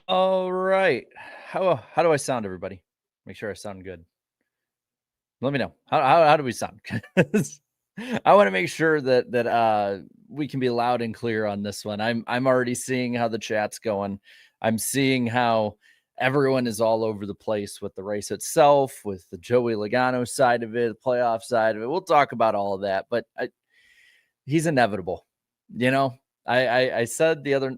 All right. How do I sound, everybody? Make sure I sound good. Let me know. How do we sound? 'Cause I want to make sure that we can be loud and clear on this one. I'm already seeing how the chat's going. I'm seeing how everyone is all over the place with the race itself, with the Joey Logano side of it, the playoff side of it. We'll talk about all of that, but he's inevitable. You know, I said the other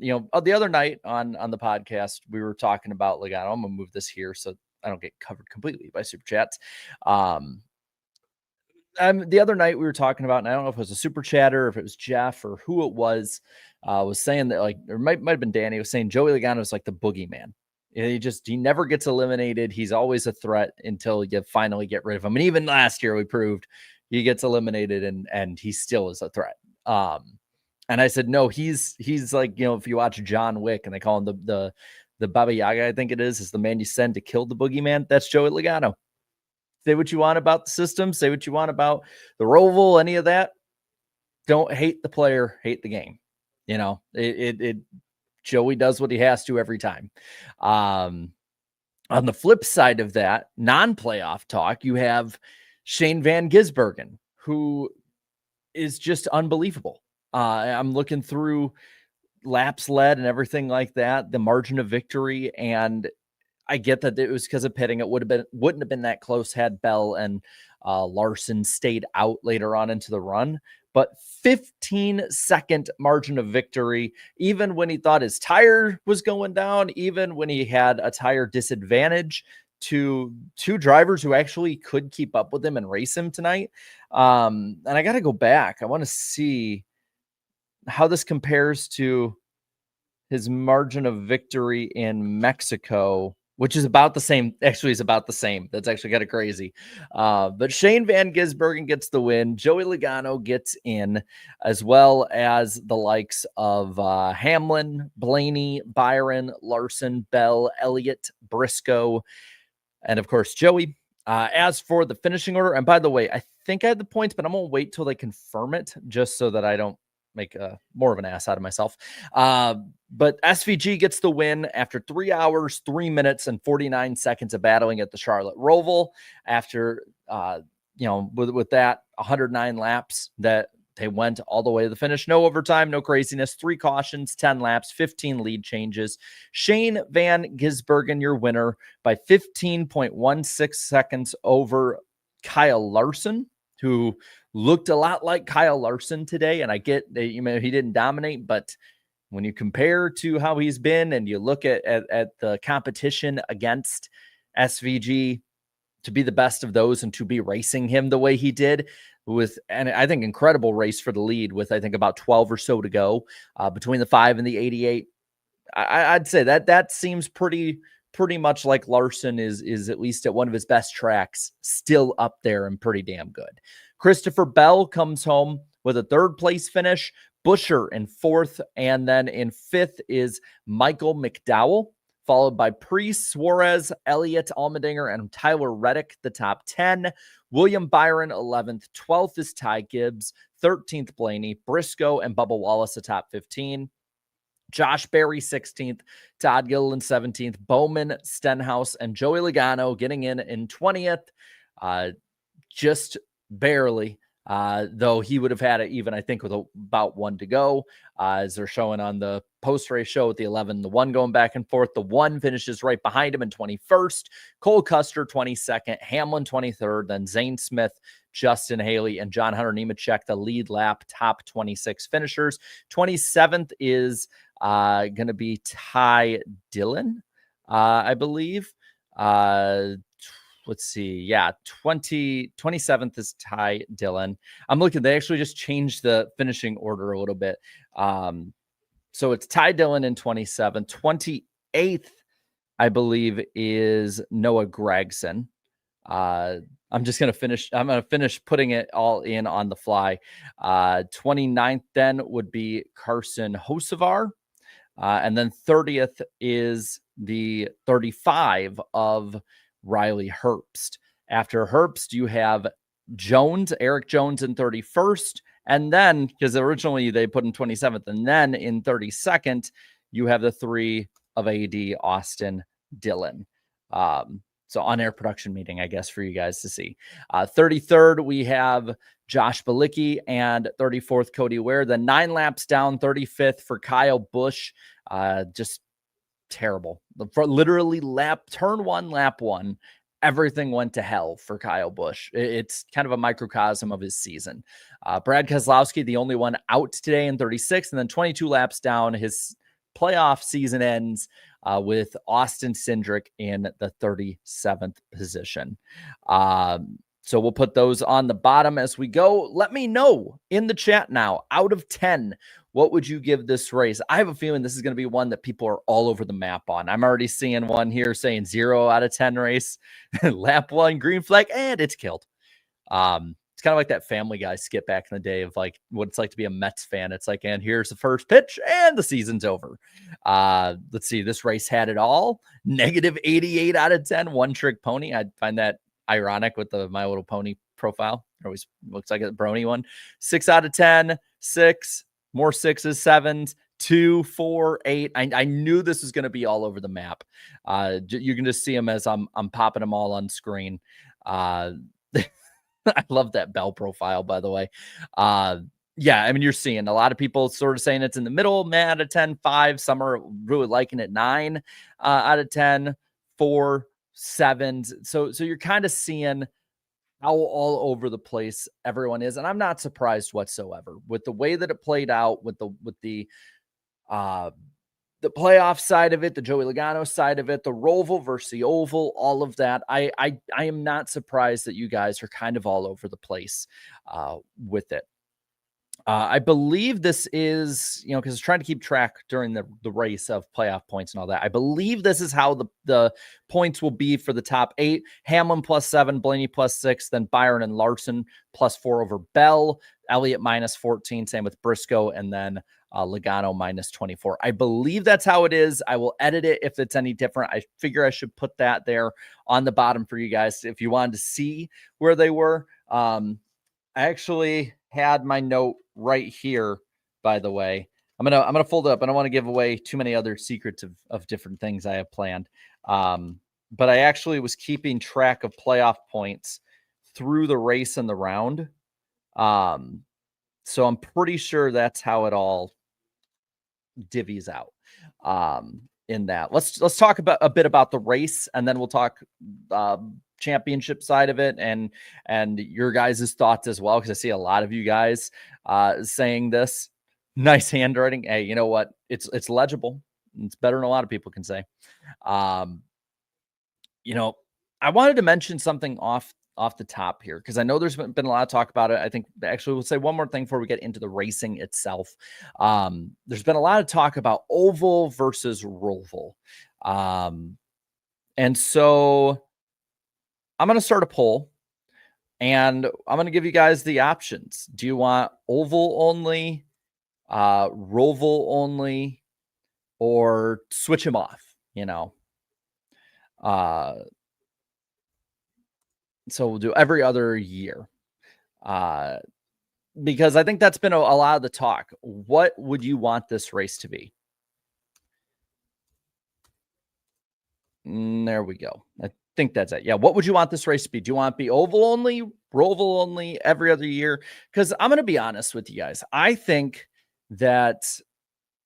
night on the podcast, we were talking about Logano. I'm gonna move this here so I don't get covered completely by super chats. Um, the other night we were talking about, and I don't know if it was a super chatter, or if it was Jeff or who it was saying that, like, or might have been Danny, was saying Joey Logano is like the boogeyman. He never gets eliminated. He's always a threat until you finally get rid of him. And even last year we proved he gets eliminated and he still is a threat. And I said, no, he's like, if you watch John Wick and they call him the Baba Yaga, I think it is the man you send to kill the boogeyman. That's Joey Logano. Say what you want about the system. Say what you want about the ROVAL, any of that. Don't hate the player, hate the game. Joey does what he has to every time. On the flip side of that, non-playoff talk, you have Shane Van Gisbergen, who is just unbelievable. I'm looking through laps led and everything like that, the margin of victory, and I get that it was because of pitting. It wouldn't have been that close had Bell and Larson stayed out later on into the run. But 15-second margin of victory, even when he thought his tire was going down, even when he had a tire disadvantage to two drivers who actually could keep up with him and race him tonight. And I got to go back. I want to see how this compares to his margin of victory in Mexico, which is about the same. Actually, is about the same. That's actually kind of crazy. But Shane Van Gisbergen gets the win. Joey Logano gets in, as well as the likes of Hamlin, Blaney, Byron, Larson, Bell, Elliott, Briscoe, and of course, Joey. As for the finishing order, and by the way, I think I had the points, but I'm going to wait till they confirm it just so that I don't make more of an ass out of myself. But SVG gets the win after 3 hours, 3 minutes, and 49 seconds of battling at the Charlotte Roval. After, with that 109 laps that they went all the way to the finish. No overtime, no craziness, 3 cautions, 10 laps, 15 lead changes. Shane Van Gisbergen, your winner by 15.16 seconds over Kyle Larson, who looked a lot like Kyle Larson today. And I get that, he didn't dominate, but when you compare to how he's been and you look at the competition against SVG, to be the best of those and to be racing him the way he did and I think incredible race for the lead with, I think, about 12 or so to go between the 5 and the 88. I'd say that seems pretty much like Larson is at least at one of his best tracks, still up there and pretty damn good. Christopher Bell comes home with a 3rd place finish, Buescher in 4th, and then in 5th is Michael McDowell, followed by Priest, Suarez, Elliott, Allmendinger, and Tyler Reddick, the top 10. William Byron, 11th. 12th is Ty Gibbs. 13th, Blaney. Briscoe and Bubba Wallace, the top 15. Josh Berry, 16th. Todd Gilliland, 17th. Bowman, Stenhouse, and Joey Logano getting in 20th. Just barely. Though he would have had it even, I think, with about 1 to go, as they're showing on the post-race show with the 11, the 1 going back and forth. The 1 finishes right behind him in 21st. Cole Custer, 22nd. Hamlin, 23rd. Then Zane Smith, Justin Haley, and John Hunter Nemechek, the lead lap top 26 finishers. 27th is going to be Ty Dillon, I believe. Let's see. Yeah, 27th is Ty Dillon. I'm looking. They actually just changed the finishing order a little bit. So it's Ty Dillon in 27th. 28th, I believe, is Noah Gragson. I'm just going to finish. I'm going to finish putting it all in on the fly. 29th then would be Carson Hocevar. And then 30th is the 35 of Riley Herbst. After Herbst, you have Eric Jones in 31st. And then, because originally they put in 27th, and then in 32nd, you have the 3 of AD Austin Dillon. So on-air production meeting, I guess, for you guys to see. 33rd, we have Josh Bilicki, and 34th, Cody Ware. Then 9 laps down, 35th for Kyle Busch. Just terrible. Literally turn 1, lap 1. Everything went to hell for Kyle Busch. It's kind of a microcosm of his season. Brad Keselowski, the only one out today in 36th, and then 22 laps down. His playoff season ends with Austin Cindric in the 37th position. So we'll put those on the bottom as we go. Let me know in the chat now, out of 10, what would you give this race? I have a feeling this is going to be one that people are all over the map on. I'm already seeing one here saying 0 out of 10 race. Lap 1, green flag, and it's killed. It's kind of like that Family Guy skit back in the day of like what it's like to be a Mets fan. It's like, and here's the first pitch and the season's over. Let's see. This race had it all. Negative 88 out of 10. One trick pony. I find that ironic with the My Little Pony profile. It always looks like a brony one. 6 out of 10. 6. More 6s, 7s. 2, 4, 8. I knew this was going to be all over the map. You can just see them as I'm popping them all on screen. I love that Bell profile, by the way. Yeah, I mean, you're seeing a lot of people sort of saying it's in the middle, out of 10, 5. Some are really liking it 9 out of 10, 4, 7s. So you're kind of seeing how all over the place everyone is. And I'm not surprised whatsoever with the way that it played out, with the playoff side of it, the Joey Logano side of it, the Roval versus the Oval, all of that. I am not surprised that you guys are kind of all over the place with it. I believe this is, because I was trying to keep track during the race of playoff points and all that. I believe this is how the points will be for the top 8. Hamlin +7, Blaney +6, then Byron and Larson +4 over Bell, Elliott -14, same with Briscoe, and then Logano -24. I believe that's how it is. I will edit it if it's any different. I figure I should put that there on the bottom for you guys if you wanted to see where they were. I actually had my note right here, by the way. I'm gonna fold it up. I don't want to give away too many other secrets of different things I have planned. But I actually was keeping track of playoff points through the race and the round. So I'm pretty sure that's how it all divvies out in that. Let's talk about a bit about the race, and then we'll talk championship side of it and your guys' thoughts as well, because I see a lot of you guys saying this. Nice handwriting. Hey, you know what? It's legible. It's better than a lot of people can say. I wanted to mention something off the top here, because I know there's been a lot of talk about it. I think actually we'll say one more thing before we get into the racing itself. There's been a lot of talk about oval versus roval. And so I'm going to start a poll, and I'm going to give you guys the options. Do you want oval only, roval only, or switch them off, so we'll do every other year, because I think that's been a lot of the talk. What would you want this race to be? There we go. I think that's it. Yeah. What would you want this race to be? Do you want it to be oval only, roval only, every other year? Because I'm going to be honest with you guys. I think that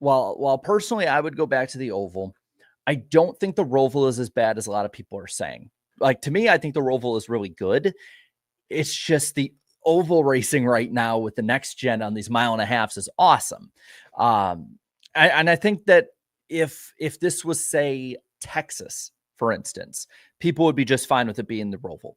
while personally I would go back to the oval, I don't think the roval is as bad as a lot of people are saying. Like, to me, I think the roval is really good. It's just the oval racing right now with the next gen on these 1.5 miles is awesome. And I think that if this was, say, Texas, for instance, people would be just fine with it being the roval.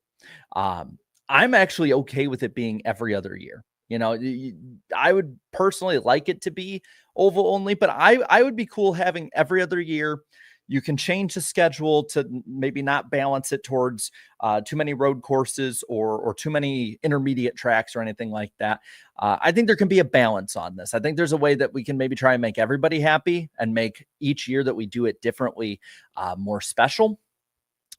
I'm actually okay with it being every other year. I would personally like it to be oval only, but I would be cool having every other year. You can change the schedule to maybe not balance it towards too many road courses or too many intermediate tracks or anything like that. I think there can be a balance on this. I think there's a way that we can maybe try and make everybody happy and make each year that we do it differently more special.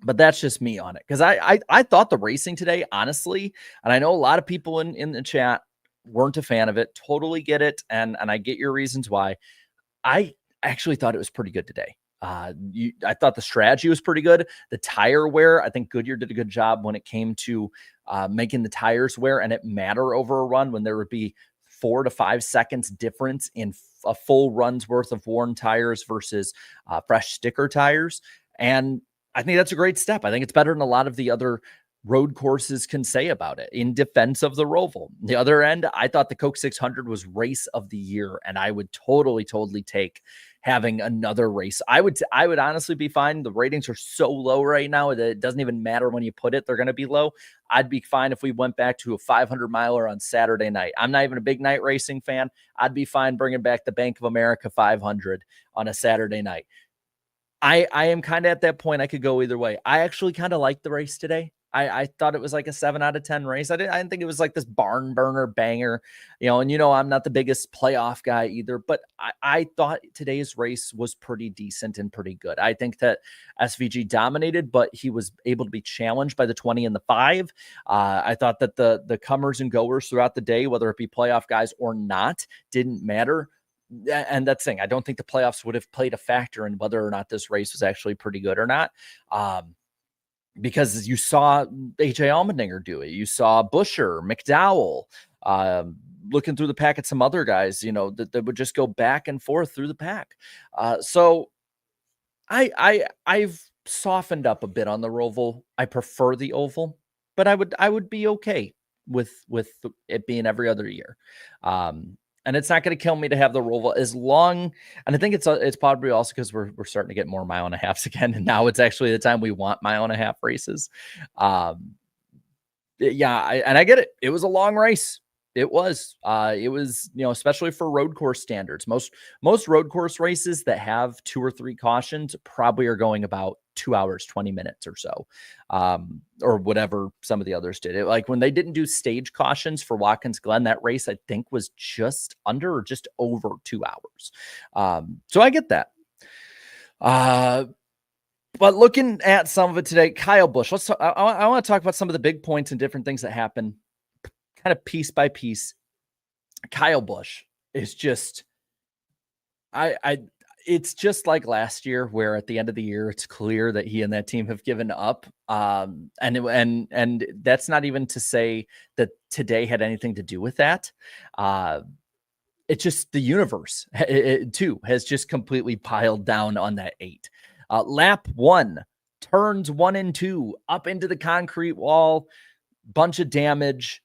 But that's just me on it, because I thought the racing today, honestly, and I know a lot of people in the chat weren't a fan of it. Totally get it, and I get your reasons why. I actually thought it was pretty good today. I thought the strategy was pretty good. The tire wear, I think Goodyear did a good job when it came to making the tires wear and it matter over a run when there would be 4 to 5 seconds difference in a full run's worth of worn tires versus fresh sticker tires. And I think that's a great step. I think it's better than a lot of the other road courses can say about it in defense of the ROVAL. The other end, I thought the Coke 600 was race of the year, and I would totally take having another race. I would honestly be fine. The ratings are so low right now that it doesn't even matter when you put it. They're going to be low. I'd be fine if we went back to a 500 miler on Saturday night. I'm not even a big night racing fan. I'd be fine bringing back the Bank of America 500 on a Saturday night. I am kind of at that point. I could go either way. I actually kind of liked the race today. I thought it was like a 7 out of 10 race. I didn't think it was like this barn burner banger, and I'm not the biggest playoff guy either, but I thought today's race was pretty decent and pretty good. I think that SVG dominated, but he was able to be challenged by the 20 and the 5. I thought that the comers and goers throughout the day, whether it be playoff guys or not, didn't matter. And that's the thing. I don't think the playoffs would have played a factor in whether or not this race was actually pretty good or not. Because you saw AJ Allmendinger do it. You saw Buescher, McDowell, looking through the pack at some other guys, that would just go back and forth through the pack. So I've softened up a bit on the ROVAL. I prefer the oval, but I would be okay with it being every other year. And it's not going to kill me to have the ROVAL as long. And I think it's probably also because we're starting to get more 1.5 miles again. And now it's actually the time we want 1.5 mile races. Yeah. I get it. It was a long race. It was, especially for road course standards. Most road course races that have 2 or 3 cautions probably are going about 2 hours, 20 minutes or so, or whatever some of the others did. Like when they didn't do stage cautions for Watkins Glen, that race I think was just under or just over 2 hours. So I get that. But looking at some of it today, Kyle Busch. I want to talk about some of the big points and different things that happen, kind of piece by piece. Kyle Busch is just, it's just like last year, where at the end of the year, it's clear that he and that team have given up. And that's not even to say that today had anything to do with that. It's just the universe too has just completely piled down on that 8. Lap 1, turns 1 and 2 up into the concrete wall, bunch of damage.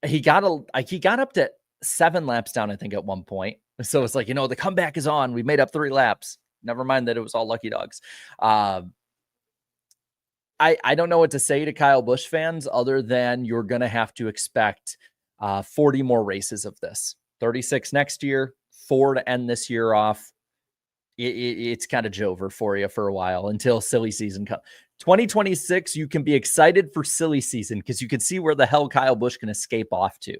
He got up to 7 laps down, I think, at one point. So it's like, the comeback is on. We made up 3 laps. Never mind that it was all lucky dogs. I don't know what to say to Kyle Busch fans other than you're going to have to expect 40 more races of this. 36 next year, 4 to end this year off. It's kind of Jover for you for a while until silly season comes. 2026, you can be excited for silly season because you can see where the hell Kyle Busch can escape off to.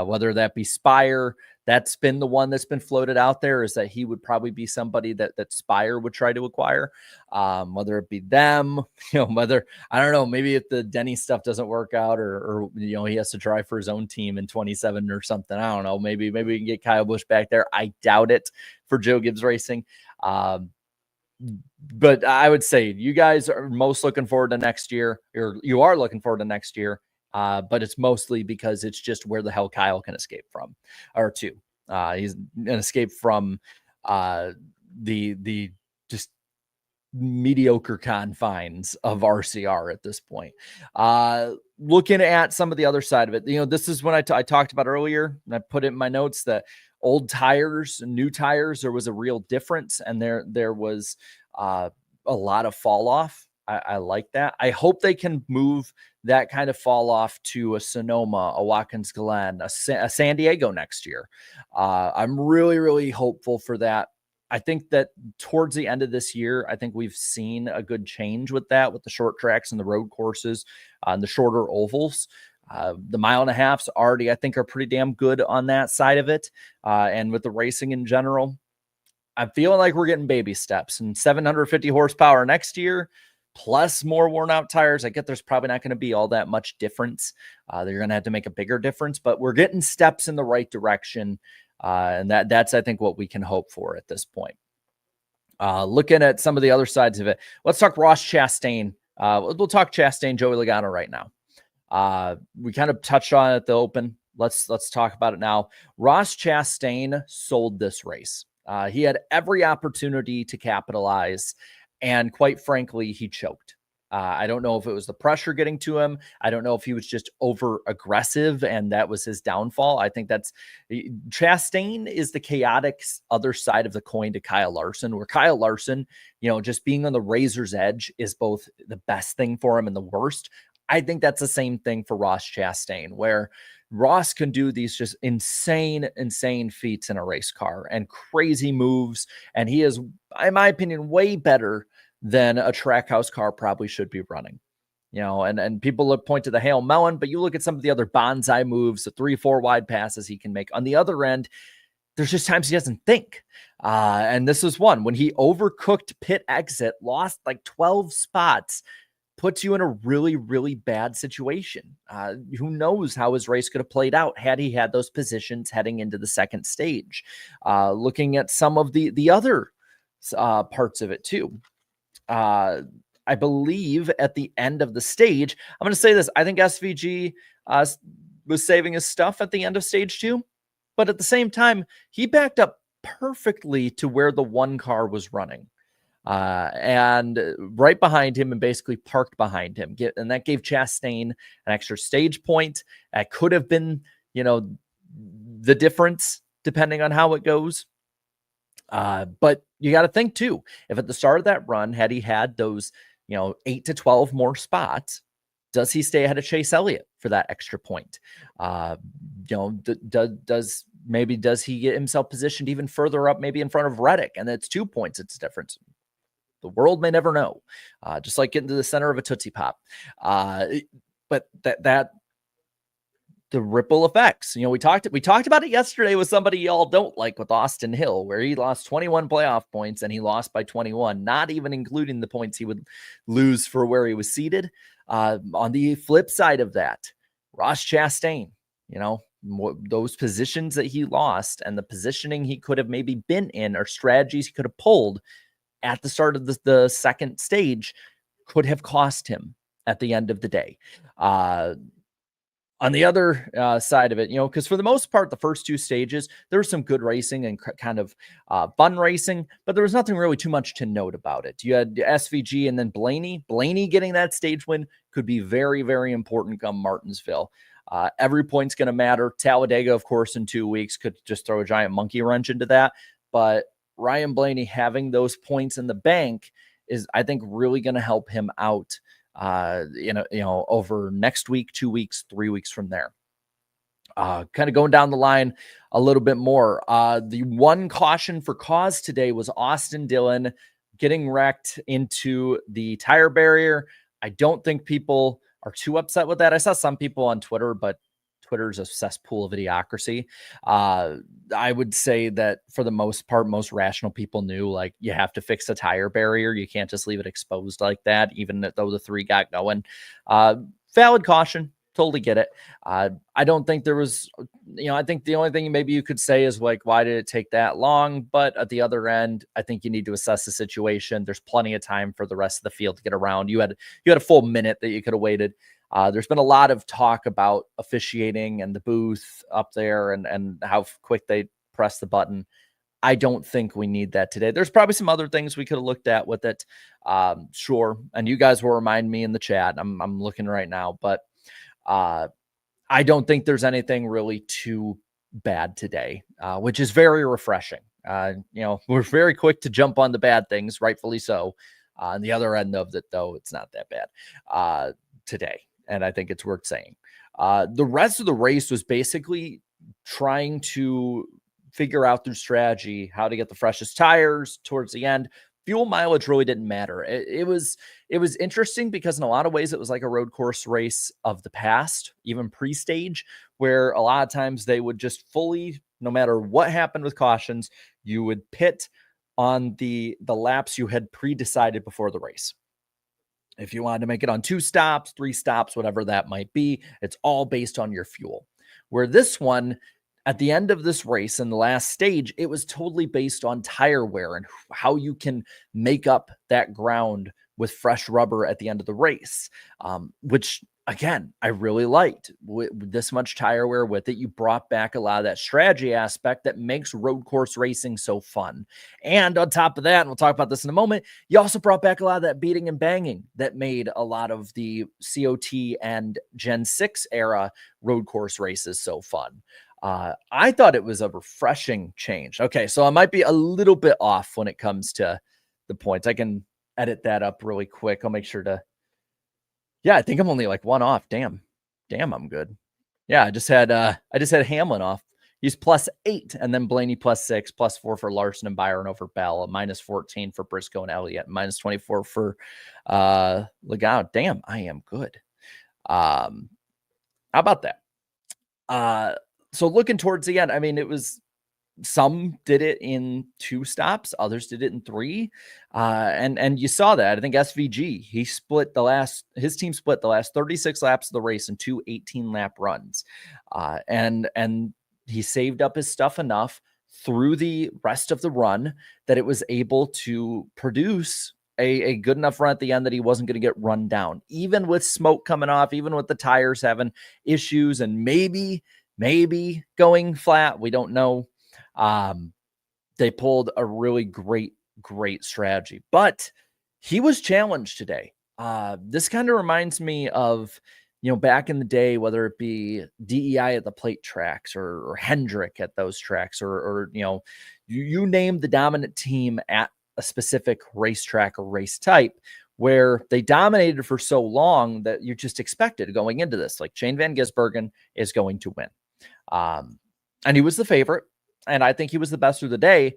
Whether that be Spire, that's been the one that's been floated out there, is that he would probably be somebody that Spire would try to acquire. Whether it be them, whether, I don't know, maybe if the Denny stuff doesn't work out or he has to drive for his own team in 27 or something. I don't know. Maybe we can get Kyle Busch back there. I doubt it for Joe Gibbs Racing. But I would say you guys are most looking forward to next year, or you are looking forward to next year. But it's mostly because it's just where the hell Kyle can escape from, or to. He's an escape from the just mediocre confines of RCR at this point. Looking at some of the other side of it, this is when I talked about earlier, and I put it in my notes that old tires and new tires, there was a real difference, and there was a lot of fall off. I like that. I hope they can move that kind of fall off to a Sonoma, a Watkins Glen, a San Diego next year. I'm really, really hopeful for that. I think that towards the end of this year, I think we've seen a good change with that, with the short tracks and the road courses and the shorter ovals. The 1.5 miles already, I think, are pretty damn good on that side of it. And with the racing in general, I'm feeling like we're getting baby steps, and 750 horsepower next year, plus more worn out tires. I get there's probably not going to be all that much difference. They're going to have to make a bigger difference, but we're getting steps in the right direction. And that's, I think, what we can hope for at this point. Looking at some of the other sides of it, let's talk Ross Chastain. We'll talk Chastain, Joey Logano right now. We kind of touched on it at the Open. Let's talk about it now. Ross Chastain sold this race. He had every opportunity to capitalize, and quite frankly, he choked. I don't know if it was the pressure getting to him. I don't know if he was just over aggressive and that was his downfall. I think Chastain is the chaotic other side of the coin to Kyle Larson, where Kyle Larson, just being on the razor's edge is both the best thing for him and the worst. I think that's the same thing for Ross Chastain, where Ross can do these just insane feats in a race car and crazy moves. And he is, in my opinion, way better than a Trackhouse car probably should be running. And people point to the Hail Melon, but you look at some of the other bonsai moves, the 3-4 wide passes he can make. On the other end, there's just times he doesn't think. And this is one when he overcooked pit exit, lost like 12 spots, puts you in a really, really bad situation. Who knows how his race could have played out had he had those positions heading into the second stage. Looking at some of the other parts of it too. I believe at the end of the stage, I'm going to say this. I think SVG was saving his stuff at the end of stage 2, but at the same time, he backed up perfectly to where the one car was running. And right behind him and basically parked behind him. And that gave Chastain an extra stage point. That could have been, the difference depending on how it goes. But you got to think too, if at the start of that run, had he had those, 8 to 12 more spots, does he stay ahead of Chase Elliott for that extra point? Does he get himself positioned even further up, maybe in front of Reddick? And it's 2 points. It's a difference. The world may never know. Just like getting to the center of a Tootsie Pop. But the ripple effects, we talked about it yesterday with somebody y'all don't like, with Austin Hill, where he lost 21 playoff points and he lost by 21, not even including the points he would lose for where he was seated. On the flip side of that, Ross Chastain, those positions that he lost and the positioning he could have maybe been in, or strategies he could have pulled at the start of the second stage, could have cost him at the end of the day. On the other side of it, because for the most part, the first 2 stages, there was some good racing and kind of fun racing, but there was nothing really too much to note about it. You had SVG and then Blaney. Blaney getting that stage win could be very, very important come Martinsville. Every point's going to matter. Talladega, of course, in 2 weeks could just throw a giant monkey wrench into that. But Ryan Blaney having those points in the bank is, I think, really going to help him out over next week, 2 weeks, 3 weeks from there. Kind of going down the line a little bit more. The one caution for cause today was Austin Dillon getting wrecked into the tire barrier. I don't think people are too upset with that. I saw some people on Twitter, but Twitter's a cesspool of idiocracy. I would say that for the most part, most rational people knew, like, you have to fix a tire barrier. You can't just leave it exposed like that, even though the 3 got going. Valid caution. Totally get it. I don't think there was, I think the only thing maybe you could say is, like, why did it take that long? But at the other end, I think you need to assess the situation. There's plenty of time for the rest of the field to get around. You had a full minute that you could have waited. There's been a lot of talk about officiating and the booth up there and how quick they press the button. I don't think we need that today. There's probably some other things we could have looked at with it. Sure. And you guys will remind me in the chat. I'm looking right now, but I don't think there's anything really too bad today, which is very refreshing. We're very quick to jump on the bad things, rightfully so. On the other end of it, though, it's not that bad today. And I think it's worth saying. The rest of the race was basically trying to figure out through strategy how to get the freshest tires towards the end. Fuel mileage really didn't matter. It was interesting because in a lot of ways it was like a road course race of the past, even pre-stage, where a lot of times they would just fully, no matter what happened with cautions, you would pit on the laps you had pre-decided before the race. If you wanted to make it on 2 stops, 3 stops, whatever that might be, it's all based on your fuel. Where this one, at the end of this race in the last stage, it was totally based on tire wear and how you can make up that ground with fresh rubber at the end of the race, which again, I really liked. With this much tire wear with it, you brought back a lot of that strategy aspect that makes road course racing so fun. And on top of that, and we'll talk about this in a moment, you also brought back a lot of that beating and banging that made a lot of the COT and Gen 6 era road course races so fun. I thought it was a refreshing change. Okay, so I might be a little bit off when it comes to the points. I can edit that up really quick. I'll make sure to. Yeah, I think I'm only like one off. Damn, I'm good. Yeah, I just had Hamlin off. He's +8, and then Blaney +6, +4 for Larson and Byron over Bell, -14 for Briscoe and Elliott, -24 for Logano. Damn, I am good. How about that? So looking towards the end, I mean, it was some did it in 2 stops, others did it in 3. And you saw that. I think SVG, his team split the last 36 laps of the race in 2 18-lap runs. And he saved up his stuff enough through the rest of the run that it was able to produce a good enough run at the end that he wasn't going to get run down, even with smoke coming off, even with the tires having issues and maybe going flat. We don't know. They pulled a really great strategy, but he was challenged today. This kind of reminds me of, back in the day, whether it be DEI at the plate tracks or Hendrick at those tracks, or you name the dominant team at a specific racetrack or race type, where they dominated for so long that you just expected going into this, like Shane Van Gisbergen is going to win. And he was the favorite, and I think he was the best through the day.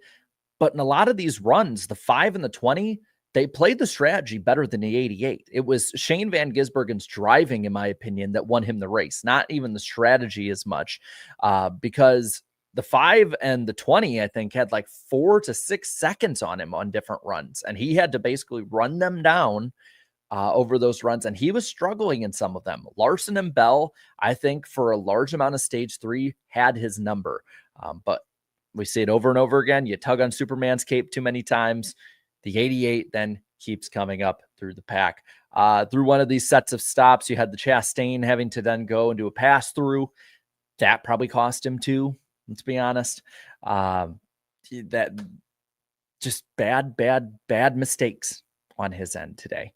But in a lot of these runs, the 5 and the 20, they played the strategy better than the 88. It was Shane Van Gisbergen's driving, in my opinion, that won him the race, not even the strategy as much, because the 5 and the 20, I think, had like 4 to 6 seconds on him on different runs, and he had to basically run them down over those runs, and he was struggling in some of them. Larson and Bell, I think, for a large amount of stage 3, had his number. But we see it over and over again. You tug on Superman's cape too many times. The 88 then keeps coming up through the pack. Through one of these sets of stops, you had the Chastain having to then go and do a pass through. That probably cost him too, let's be honest. That just bad mistakes on his end today.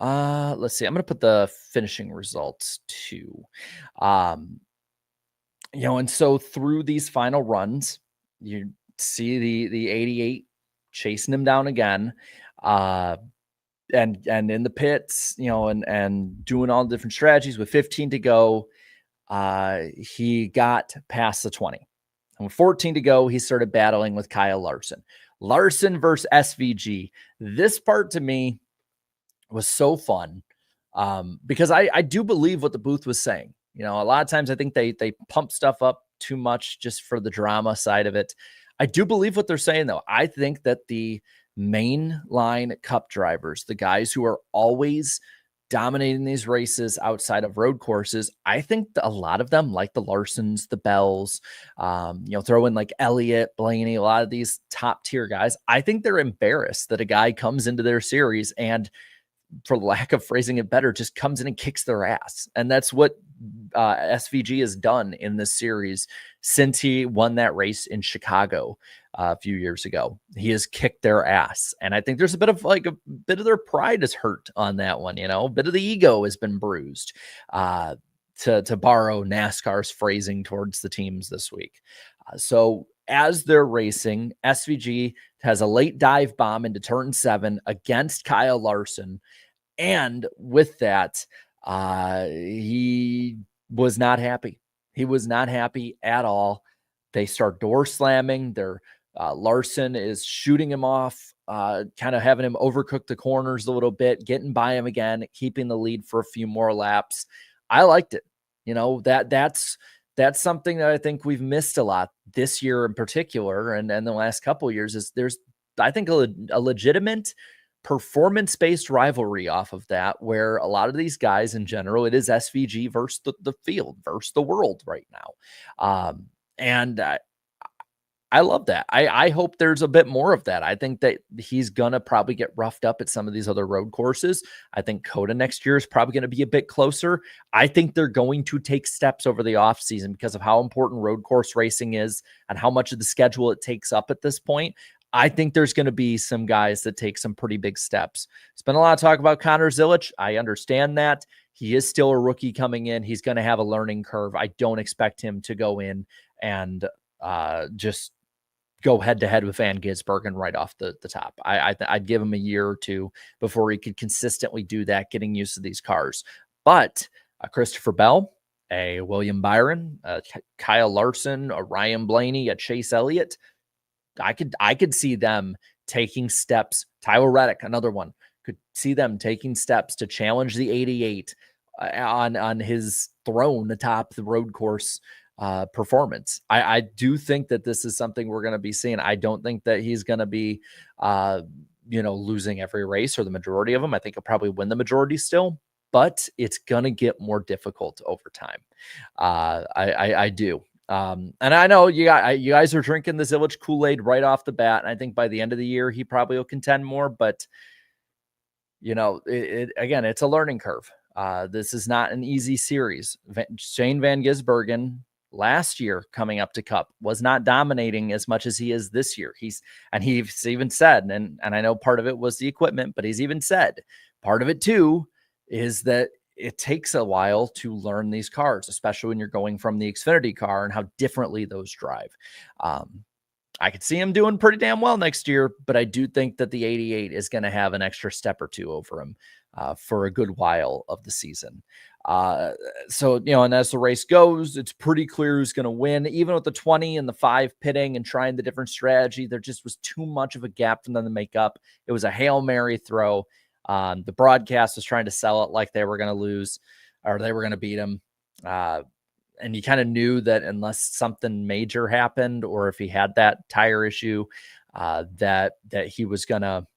Let's see. I'm going to put the finishing results too. And so through these final runs, you see the 88 chasing him down again. And in the pits, and doing all the different strategies with 15 to go, he got past the 20. And with 14 to go, he started battling with Kyle Larson. Larson versus SVG. This part to me was so fun, because I do believe what the booth was saying. A lot of times I think they pump stuff up too much just for the drama side of it. I do believe what they're saying, though. I think that the main line cup drivers, the guys who are always dominating these races outside of road courses, I think a lot of them, like the Larsons, the Bells, throw in like Elliott, Blaney, a lot of these top tier guys, I think they're embarrassed that a guy comes into their series and, for lack of phrasing it better, just comes in and kicks their ass. And that's what SVG has done in this series since he won that race in Chicago a few years ago. He has kicked their ass. And I think there's a bit of their pride is hurt on that one. A bit of the ego has been bruised, to borrow NASCAR's phrasing towards the teams this week. So as they're racing, SVG has a late dive bomb into turn 7 against Kyle Larson. And with that, he was not happy. He was not happy at all. They start door slamming. Larson is shooting him off, kind of having him overcook the corners a little bit, getting by him again, keeping the lead for a few more laps. I liked it. That's something that I think we've missed a lot this year in particular, and the last couple of years, is there's, I think, a legitimate performance-based rivalry off of that, where a lot of these guys in general, it is SVG versus the field versus the world right now. And I love that. I hope there's a bit more of that. I think that he's going to probably get roughed up at some of these other road courses. I think Coda next year is probably going to be a bit closer. I think they're going to take steps over the offseason because of how important road course racing is and how much of the schedule it takes up at this point. I think there's going to be some guys that take some pretty big steps. It's been a lot of talk about Connor Zilic. I understand that. He is still a rookie coming in. He's going to have a learning curve. I don't expect him to go in and just go head to head with Van Gisbergen right off the top. I'd give him a year or two before he could consistently do that, getting used to these cars. But a Christopher Bell, a William Byron, a Kyle Larson, a Ryan Blaney, a Chase Elliott, I could see them taking steps. Tyler Reddick, another one, could see them taking steps to challenge the 88 on his throne atop the road course performance. I do think that this is something we're going to be seeing. I don't think that he's going to be, losing every race or the majority of them. I think he'll probably win the majority still, but it's going to get more difficult over time. I do. And I know you guys are drinking the Zilic Kool-Aid right off the bat. And I think by the end of the year, he probably will contend more, but again, it's a learning curve. This is not an easy series. Shane Van Gisbergen last year coming up to Cup was not dominating as much as he is this year. He's even said, and I know part of it was the equipment, but he's even said part of it too is that it takes a while to learn these cars, especially when you're going from the Xfinity car and how differently those drive. I could see him doing pretty damn well next year, but I do think that the 88 is going to have an extra step or two over him for a good while of the season. And as the race goes, it's pretty clear who's going to win. Even with the 20 and the 5 pitting and trying the different strategy, there just was too much of a gap for them to make up. It was a Hail Mary throw. The broadcast was trying to sell it like they were going to lose or they were going to beat him. And you kind of knew that unless something major happened or if he had that tire issue, that he was going to,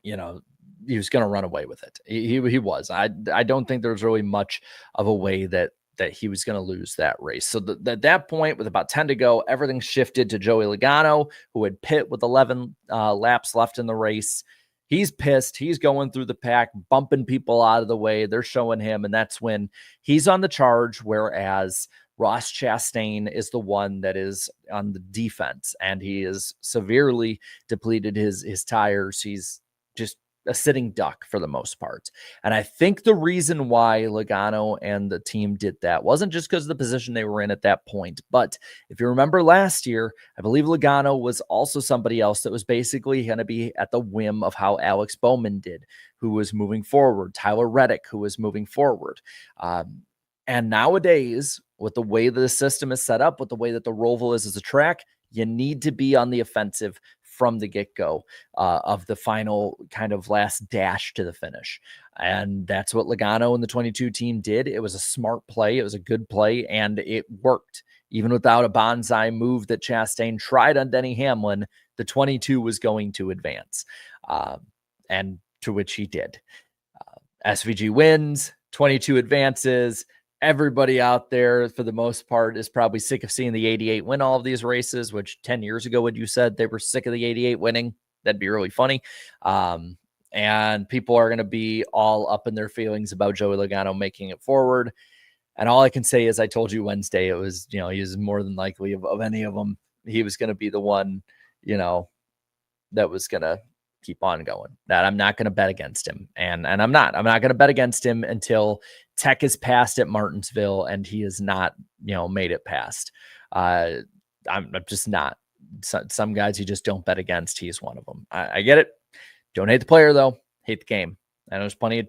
he was going to run away with it. He was. I don't think there was really much of a way that he was going to lose that race. So at that point, with about 10 to go, everything shifted to Joey Logano, who had pit with 11 laps left in the race. He's pissed. He's going through the pack, bumping people out of the way. They're showing him, and that's when he's on the charge, whereas Ross Chastain is the one that is on the defense, and he is severely depleted his tires. He's just a sitting duck for the most part. And I think the reason why Logano and the team did that wasn't just because of the position they were in at that point. But if you remember last year, I believe Logano was also somebody else that was basically going to be at the whim of how Alex Bowman did, who was moving forward, Tyler Reddick, who was moving forward. And nowadays, with the way the system is set up, with the way that the ROVAL is as a track, you need to be on the offensive from the get-go of the final kind of last dash to the finish. And that's what Logano and the 22 team did. It was a smart play. It was a good play, and it worked. Even without a bonsai move that Chastain tried on Denny Hamlin, the 22 was going to advance, and to which he did. SVG wins, 22 advances. Everybody out there, for the most part, is probably sick of seeing the 88 win all of these races, which 10 years ago, when you said they were sick of the 88 winning, that'd be really funny. And people are going to be all up in their feelings about Joey Logano making it forward. And all I can say is I told you Wednesday, it was, he was more than likely of any of them. He was going to be the one, that was going to keep on going, that I'm not going to bet against him. And I'm not going to bet against him until Tech is passed at Martinsville and he has not, made it past. I'm just not. Some guys you just don't bet against. He's one of them. I get it. Don't hate the player though. Hate the game. And there's plenty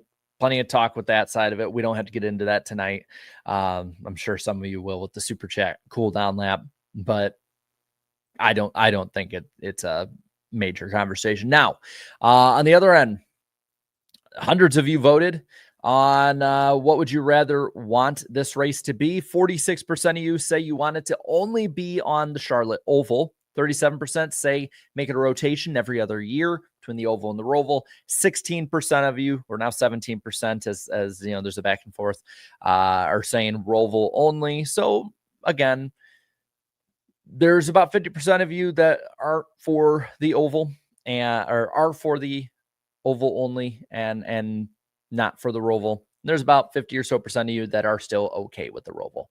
of talk with that side of it. We don't have to get into that tonight. I'm sure some of you will with the super chat cool down lap, but I don't think it's a major conversation. Now, on the other end, hundreds of you voted on what would you rather want this race to be. 46% of you say you want it to only be on the Charlotte Oval. 37% say make it a rotation every other year between the Oval and the ROVAL. 16% of you, or now 17%, as there's a back and forth, are saying ROVAL only. So again, there's about 50% of you that aren't for the oval or are for the oval only and not for the ROVAL. There's about 50 or so percent of you that are still okay with the ROVAL.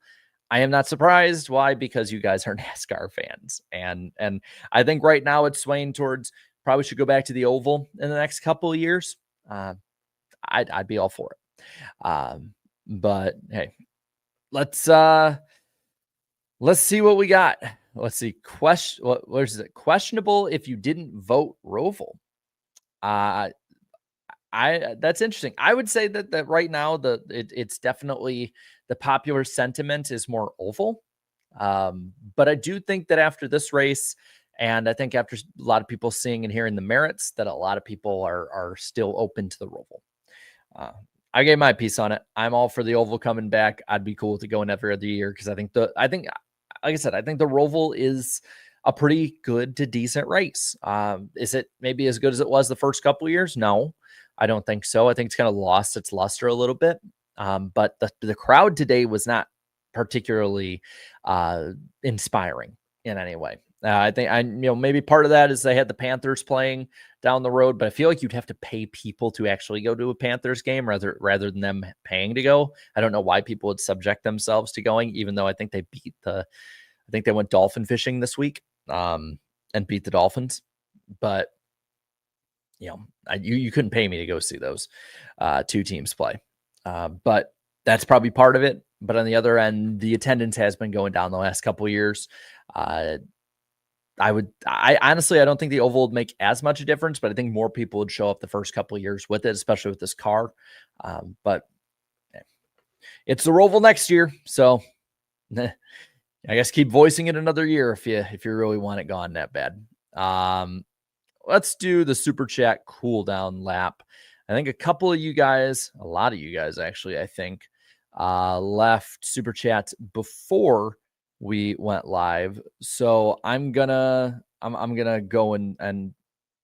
I am not surprised. Why? Because you guys are NASCAR fans. And I think right now it's swaying towards probably should go back to the oval in the next couple of years. I'd be all for it. But hey, let's see what we got. Let's see. What is it? Questionable if you didn't vote ROVAL. That's interesting. I would say that right now it's definitely the popular sentiment is more oval. But I do think that after this race, and I think after a lot of people seeing and hearing the merits, that a lot of people are still open to the ROVAL. I gave my piece on it. I'm all for the oval coming back. I'd be cool to go in every other year because I think like I said, I think the ROVAL is a pretty good to decent race. Is it maybe as good as it was the first couple of years? No, I don't think so. I think it's kind of lost its luster a little bit. But the crowd today was not particularly inspiring in any way. I think maybe part of that is they had the Panthers playing down the road, but I feel like you'd have to pay people to actually go to a Panthers game rather than them paying to go. I don't know why people would subject themselves to going, even though I think they went dolphin fishing this week and beat the Dolphins. But you couldn't pay me to go see those two teams play. But that's probably part of it. But on the other end, the attendance has been going down the last couple of years. I honestly, I don't think the oval would make as much a difference, but I think more people would show up the first couple of years with it, especially with this car. But it's the ROVAL next year. So I guess keep voicing it another year if you really want it gone that bad. Let's do the super chat cool down lap. I think a lot of you guys actually, I think, left super chats before we went live. So I'm gonna go and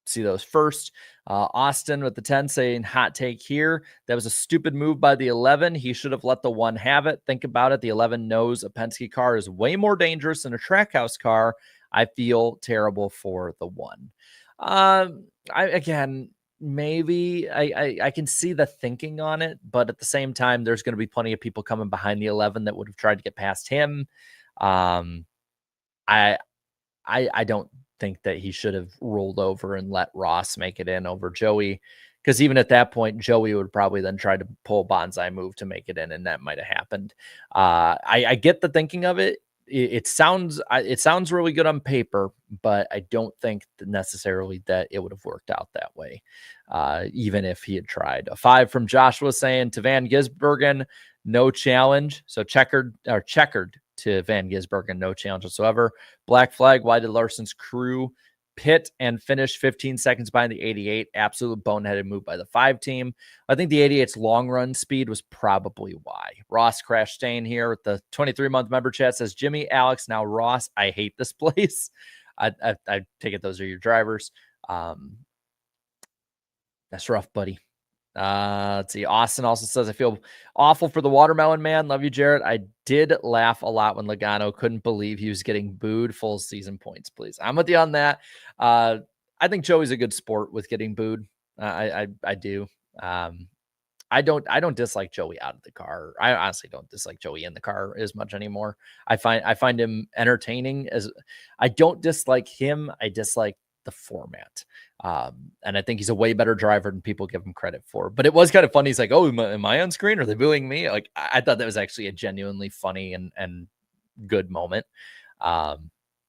see those first. Austin with the 10 saying hot take here. That was a stupid move by the 11. He should have let the 1 have it. Think about it. The 11 knows a Penske car is way more dangerous than a Trackhouse car. I feel terrible for the 1. Maybe I can see the thinking on it, but at the same time, there's going to be plenty of people coming behind the 11 that would have tried to get past him. I don't think that he should have rolled over and let Ross make it in over Joey, because even at that point, Joey would probably then try to pull a bonsai move to make it in, and that might have happened. I get the thinking of it. It sounds really good on paper, but I don't think necessarily that it would have worked out that way, even if he had tried. A 5 from Joshua saying to Van Gisbergen, no challenge. So checkered to Van Gisbergen, no challenge whatsoever. Black flag. Why did Larson's crew pit and finish 15 seconds behind the 88? Absolute boneheaded move by the 5 team. I think the 88's long run speed was probably why. Ross Crash Stain here with the 23-month member chat says, Jimmy, Alex, now Ross, I hate this place. I take it those are your drivers. That's rough, buddy. Let's see. Austin also says, I feel awful for the watermelon man. Love you, Jarrett. I did laugh a lot when Logano couldn't believe he was getting booed. Full season points, please. I'm with you on that. I think Joey's a good sport with getting booed. I do. I don't dislike Joey out of the car. I honestly don't dislike Joey in the car as much anymore. I find him entertaining. As I don't dislike him, I dislike the format. And I think he's a way better driver than people give him credit for. But it was kind of funny. He's like, oh, am I on screen? Are they booing me? Like, I thought that was actually a genuinely funny and good moment.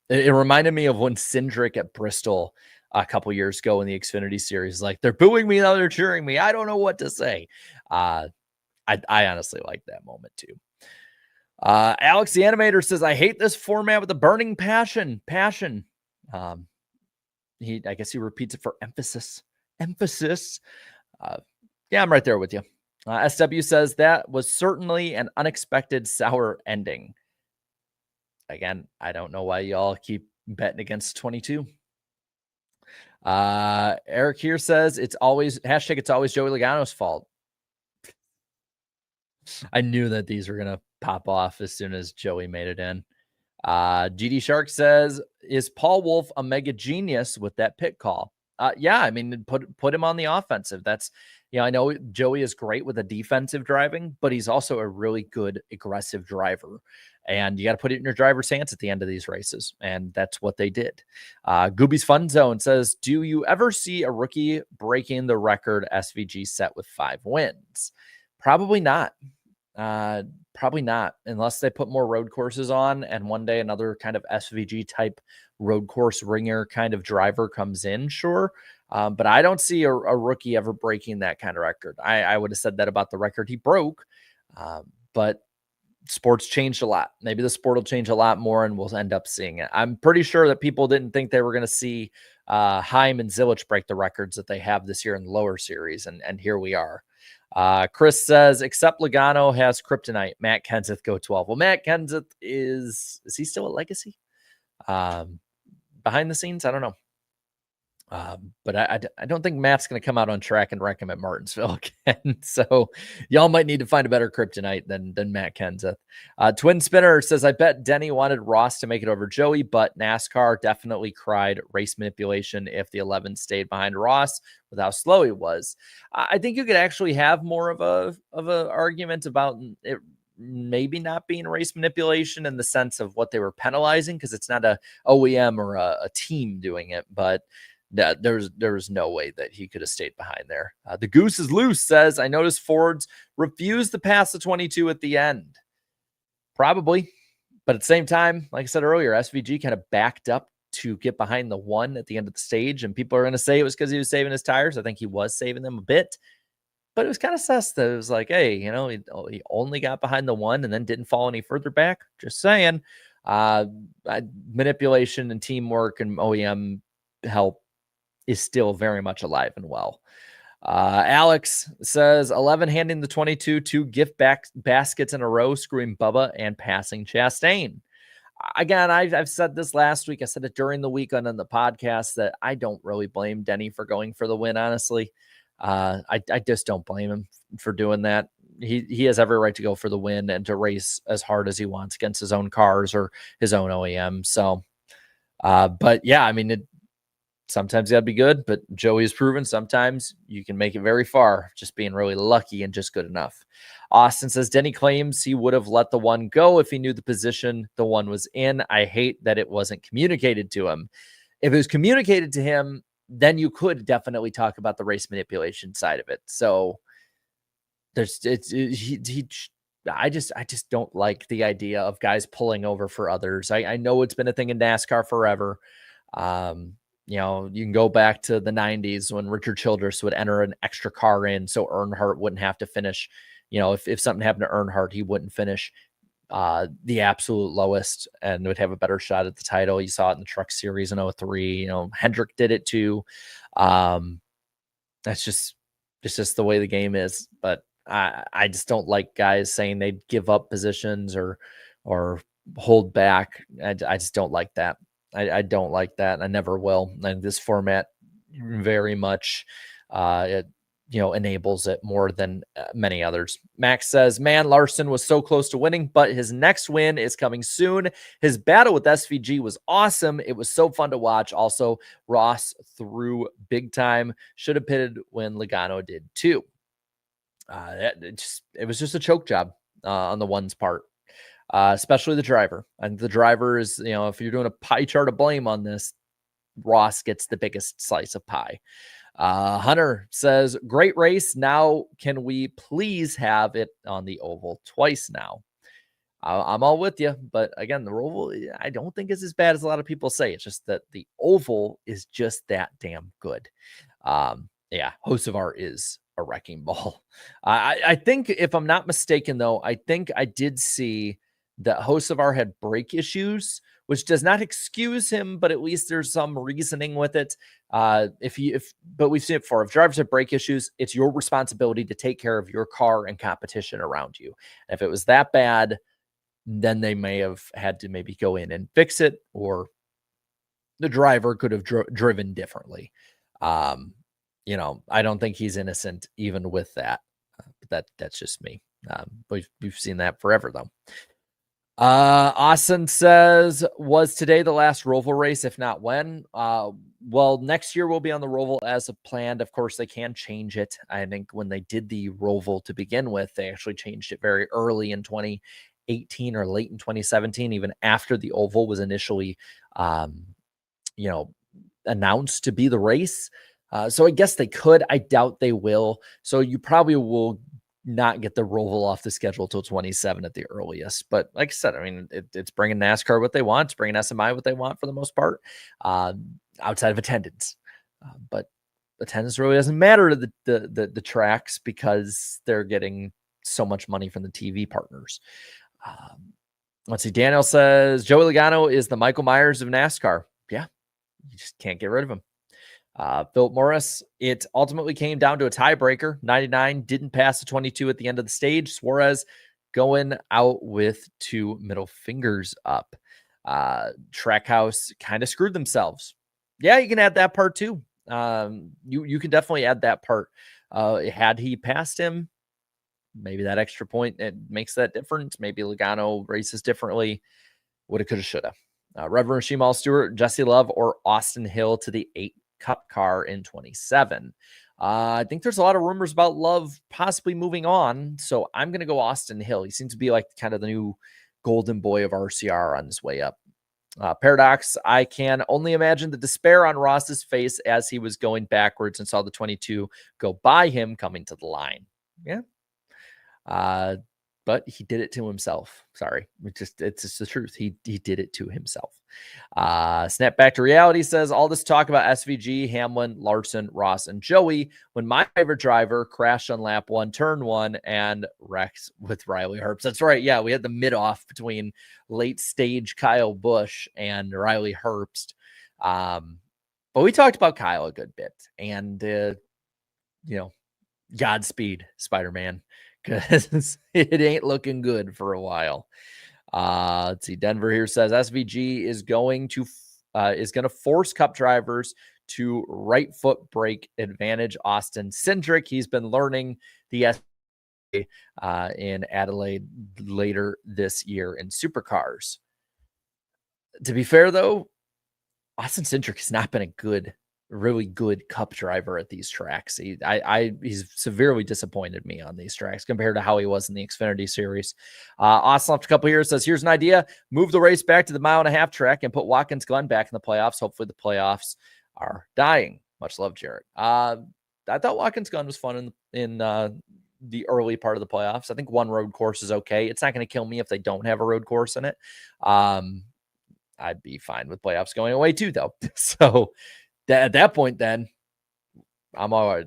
It reminded me of when Cindric at Bristol a couple years ago in the Xfinity series, like, they're booing me, now they're cheering me. I don't know what to say. I honestly like that moment too. Alex the Animator says, I hate this format with a burning passion. I guess he repeats it for emphasis. Yeah, I'm right there with you. SW says that was certainly an unexpected sour ending. Again, I don't know why y'all keep betting against 22. Eric here says it's always Joey Logano's fault. I knew that these were gonna pop off as soon as Joey made it in. GD Shark says, is Paul Wolf a mega genius with that pit call? Yeah, I mean, put him on the offensive. That's, I know Joey is great with a defensive driving, but he's also a really good aggressive driver. And you got to put it in your driver's hands at the end of these races. And that's what they did. Gooby's Fun Zone says, do you ever see a rookie breaking the record SVG set with 5 wins? Probably not. Probably not, unless they put more road courses on and one day another kind of SVG type road course ringer kind of driver comes in. Sure. But I don't see a rookie ever breaking that kind of record. I would have said that about the record he broke. But sports changed a lot. Maybe the sport will change a lot more and we'll end up seeing it. I'm pretty sure that people didn't think they were going to see Heim and Zilich break the records that they have this year in the lower series. And here we are. Chris says, except Logano has kryptonite. Matt Kenseth go 12. Well, Matt Kenseth is he still a legacy? Behind the scenes, I don't know. But I don't think Matt's going to come out on track and wreck him at Martinsville again. So y'all might need to find a better kryptonite than Matt Kenseth. Twin Spinner says, I bet Denny wanted Ross to make it over Joey, but NASCAR definitely cried race manipulation if the 11 stayed behind Ross with how slow he was. I think you could actually have more of a argument about it maybe not being race manipulation in the sense of what they were penalizing, because it's not a OEM or a team doing it, but there's no way that he could have stayed behind there. The Goose is Loose says, I noticed Fords refused to pass the 22 at the end. Probably. But at the same time, like I said earlier, SVG kind of backed up to get behind the 1 at the end of the stage. And people are going to say it was because he was saving his tires. I think he was saving them a bit. But it was kind of sus that it was like, hey, he only got behind the 1 and then didn't fall any further back. Just saying. Manipulation and teamwork and OEM help is still very much alive and well. Alex says 11 handing the 22 2 gift baskets in a row, screwing Bubba and passing Chastain. Again, I've said this last week. I said it during the week on the podcast that I don't really blame Denny for going for the win. Honestly, I just don't blame him for doing that. He has every right to go for the win and to race as hard as he wants against his own cars or his own OEM. So, but yeah, I mean, sometimes that'd be good, but Joey has proven sometimes you can make it very far just being really lucky and just good enough. Austin says, Denny claims he would have let the 1 go if he knew the position the 1 was in. I hate that it wasn't communicated to him. If it was communicated to him, then you could definitely talk about the race manipulation side of it. So I just don't like the idea of guys pulling over for others. I know it's been a thing in NASCAR forever. You can go back to the 90s when Richard Childress would enter an extra car in so Earnhardt wouldn't have to finish. If something happened to Earnhardt, he wouldn't finish the absolute lowest and would have a better shot at the title. You saw it in the Truck Series in 03. Hendrick did it too. That's just the way the game is. But I just don't like guys saying they'd give up positions or hold back. I just don't like that. I don't like that, and I never will. And this format very much, enables it more than many others. Max says, man, Larson was so close to winning, but his next win is coming soon. His battle with SVG was awesome. It was so fun to watch. Also, Ross threw big time. Should have pitted when Logano did too. It was just a choke job on the 1's part. Especially the driver. And the driver is, if you're doing a pie chart of blame on this, Ross gets the biggest slice of pie. Hunter says, great race. Now, can we please have it on the oval twice now? I'm all with you. But again, the oval, I don't think is as bad as a lot of people say. It's just that the oval is just that damn good. Hocevar is a wrecking ball. I think, if I'm not mistaken, though, I think I did see that Hocevar had brake issues, which does not excuse him, but at least there's some reasoning with it. But we've seen it before. If drivers have brake issues, it's your responsibility to take care of your car and competition around you. And if it was that bad, then they may have had to maybe go in and fix it, or the driver could have driven differently. I don't think he's innocent even with that. But that's just me. We've seen that forever, though. Austin says, was today the last ROVAL race? If not, when? Well, next year we'll be on the ROVAL as planned. Of course, they can change it. I think when they did the ROVAL to begin with, they actually changed it very early in 2018 or late in 2017, even after the oval was initially, you know, announced to be the race. So I guess they could. I doubt they will. So you probably will not get the ROVAL off the schedule till 27 at the earliest. But like I said, I mean, it's bringing NASCAR what they want. It's bringing SMI what they want for the most part, outside of attendance. But attendance really doesn't matter to the tracks because they're getting so much money from the TV partners. Let's see. Daniel says Joey Logano is the Michael Myers of NASCAR. Yeah, you just can't get rid of him. Philip Morris, it ultimately came down to a tiebreaker. 99 didn't pass the 22 at the end of the stage. Suarez going out with 2 middle fingers up. Trackhouse kind of screwed themselves. Yeah, you can add that part too. You can definitely add that part. Had he passed him, maybe that extra point, it makes that difference. Maybe Logano races differently. Woulda, coulda, shoulda. Reverend Shemal Stewart, Jesse Love, or Austin Hill to the 8 Cup car in 27. I think there's a lot of rumors about Love possibly moving on, so I'm going to go Austin Hill. He seems to be like kind of the new golden boy of RCR on his way up. Paradox, I can only imagine the despair on Ross's face as he was going backwards and saw the 22 go by him coming to the line. Yeah. But he did it to himself. Sorry. It's just the truth. He did it to himself. Snap back to reality says all this talk about SVG, Hamlin, Larson, Ross, and Joey when my favorite driver crashed on lap 1, turn 1, and wrecks with Riley Herbst. That's right. Yeah, we had the mid-off between late stage Kyle Busch and Riley Herbst. But we talked about Kyle a good bit. And, Godspeed, Spider-Man, because it ain't looking good for a while. Let's see. Denver here says SVG is going to force Cup drivers to right foot brake advantage Austin Cindric. He's been learning the in Adelaide later this year in supercars. To be fair, though, Austin Cindric has not been a really good Cup driver at these tracks. He's severely disappointed me on these tracks compared to how he was in the Xfinity Series. Austin left a couple here, says, here's an idea. Move the race back to the 1.5 mile track and put Watkins Glen back in the playoffs. Hopefully the playoffs are dying. Much love, Jarrett. I thought Watkins Glen was fun in the early part of the playoffs. I think one road course is okay. It's not going to kill me if they don't have a road course in it. I'd be fine with playoffs going away too, though. So at that point, then I'm all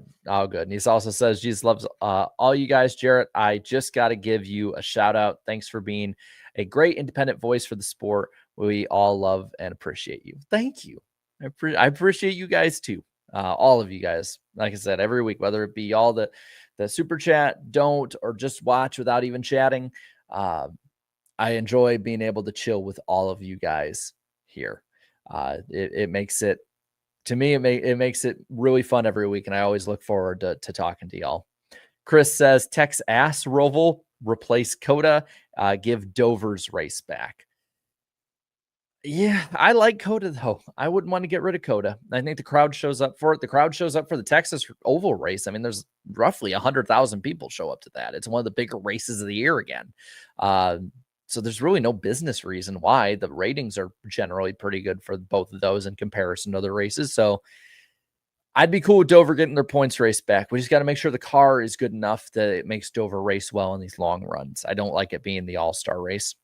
good. And he also says, Jesus loves all you guys, Jarrett. I just got to give you a shout out. Thanks for being a great independent voice for the sport. We all love and appreciate you. Thank you. I appreciate you guys too. All of you guys. Like I said, every week, whether it be all the super chat, don't, or just watch without even chatting. I enjoy being able to chill with all of you guys here. It makes it, to me, it makes it really fun every week, and I always look forward to talking to y'all. Chris says, Tex ass Roval, replace Coda, give Dover's race back. Yeah, I like Coda, though. I wouldn't want to get rid of Coda. I think the crowd shows up for it. The crowd shows up for the Texas Oval race. I mean, there's roughly 100,000 people show up to that. It's one of the bigger races of the year again. So there's really no business reason why. The ratings are generally pretty good for both of those in comparison to other races. So I'd be cool with Dover getting their points race back. We just got to make sure the car is good enough that it makes Dover race well in these long runs. I don't like it being the all-star race.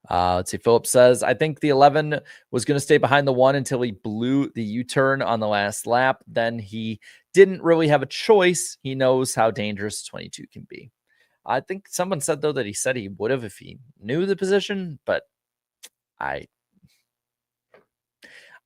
Let's see. Philip says, I think the 11 was going to stay behind the 1 until he blew the U-turn on the last lap. Then he didn't really have a choice. He knows how dangerous 22 can be. I think someone said, though, that he said he would have if he knew the position, but I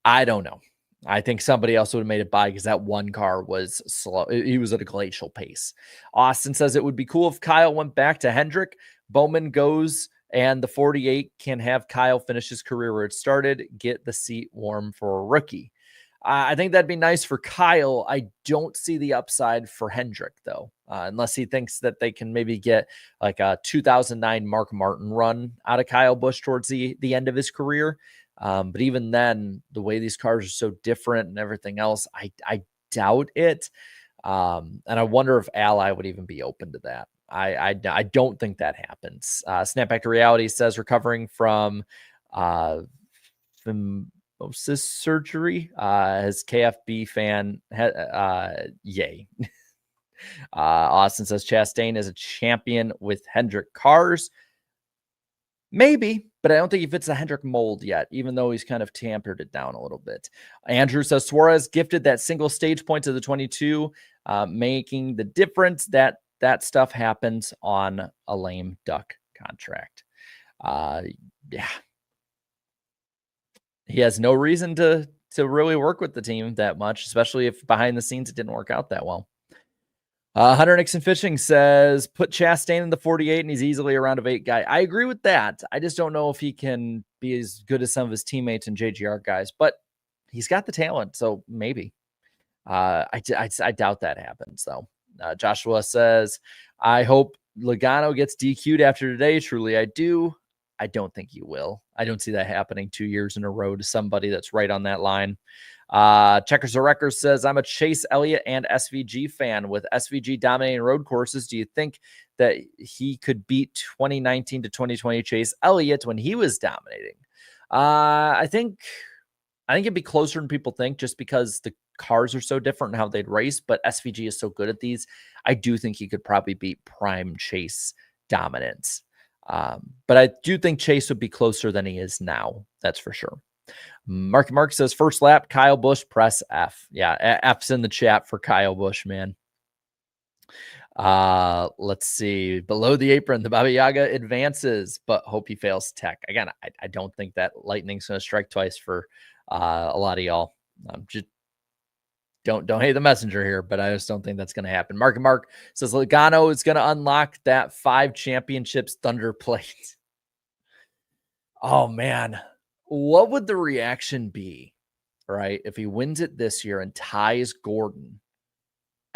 don't know. I think somebody else would have made it by because that one car was slow. He was at a glacial pace. Austin says it would be cool if Kyle went back to Hendrick. Bowman goes and the 48 can have Kyle finish his career where it started, get the seat warm for a rookie. I think that'd be nice for Kyle. I don't see the upside for Hendrick, though, unless he thinks that they can maybe get like a 2009 Mark Martin run out of Kyle Busch towards the end of his career. But even then, the way these cars are so different and everything else, I doubt it. And I wonder if Ally would even be open to that. I don't think that happens. Snapback to Reality says recovering from phimosis surgery. His KFB fan, yay. Austin says Chastain is a champion with Hendrick cars. Maybe, but I don't think he fits the Hendrick mold yet, even though he's kind of tampered it down a little bit. Andrew says Suarez gifted that single stage point to the 22, making the difference. That stuff happens on a lame duck contract. Yeah. He has no reason to really work with the team that much, especially if behind the scenes it didn't work out that well. Hunter Nixon Fishing says, put Chastain in the 48 and he's easily a round of 8 guy. I agree with that. I just don't know if he can be as good as some of his teammates and JGR guys, but he's got the talent, so maybe. I doubt that happens, though. Joshua says, I hope Logano gets DQ'd after today. Truly, I do. I don't think you will. I don't see that happening 2 years in a row to somebody that's right on that line. Checkers the Record says, I'm a Chase Elliott and SVG fan. With SVG dominating road courses, do you think that he could beat 2019 to 2020 Chase Elliott when he was dominating? I think it'd be closer than people think, just because the cars are so different and how they'd race, but SVG is so good at these. I do think he could probably beat prime Chase dominance. But I do think Chase would be closer than he is now. That's for sure. Mark says first lap, Kyle Busch, press F. Yeah, F's in the chat for Kyle Busch, man. Let's see. Below the apron, the Baba Yaga advances, but hope he fails tech. Again, I don't think that lightning's going to strike twice for a lot of y'all. Just don't hate the messenger here, but I just don't think that's going to happen. Mark says Logano is going to unlock that 5 championships Thunder plate. Oh, man. What would the reaction be, right, if he wins it this year and ties Gordon,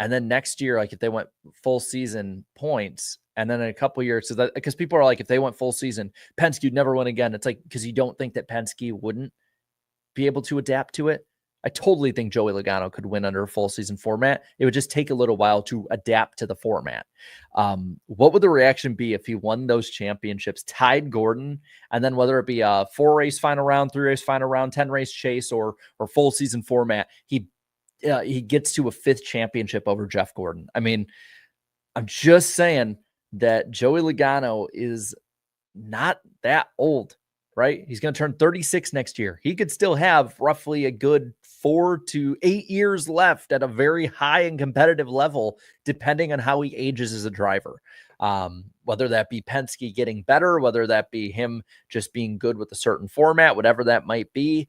and then next year, like if they went full season points, and then in a couple of years, so that, because people are like, if they went full season, Penske would never win again. It's like, because you don't think that Penske wouldn't be able to adapt to it. I totally think Joey Logano could win under a full season format. It would just take a little while to adapt to the format. What would the reaction be if he won those championships, tied Gordon, and then whether it be a 4-race final round, 3-race final round, 10-race chase, or full season format, he gets to a 5th championship over Jeff Gordon? I mean, I'm just saying that Joey Logano is not that old, right? He's going to turn 36 next year. He could still have roughly a good 4 to 8 years left at a very high and competitive level, depending on how he ages as a driver. Whether that be Penske getting better, whether that be him just being good with a certain format, whatever that might be.